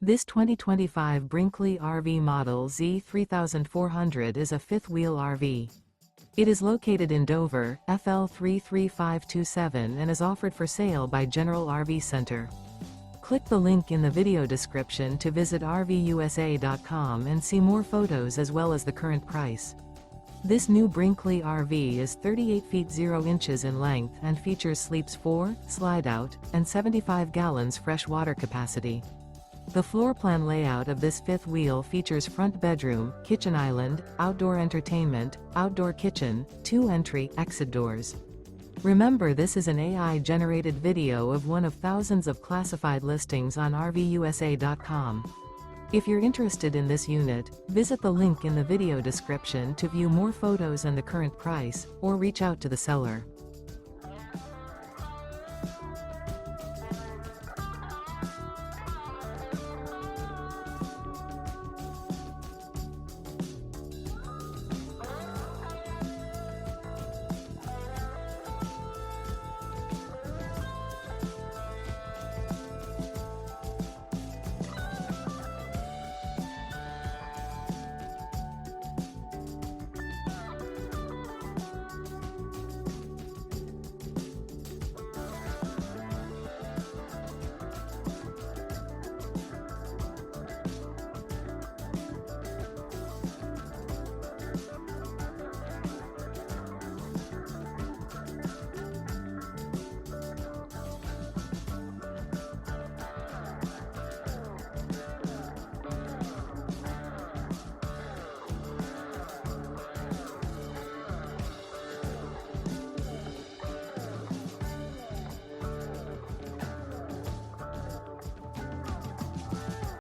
This 2025 Brinkley RV Model Z 3400 is a fifth-wheel RV. It is located in Dover, FL 33527 and is offered for sale by General RV Center. Click the link in the video description to visit RVUSA.com and see more photos as well as the current price. This new Brinkley RV is 38 feet 0 inches in length and features sleeps 4, slide-out, and 75 gallons fresh water capacity. The floor plan layout of this fifth wheel features front bedroom, kitchen island, outdoor entertainment, outdoor kitchen, 2 entry/exit doors. Remember, this is an AI-generated video of one of thousands of classified listings on RVUSA.com. If you're interested in this unit, visit the link in the video description to view more photos and the current price, or reach out to the seller.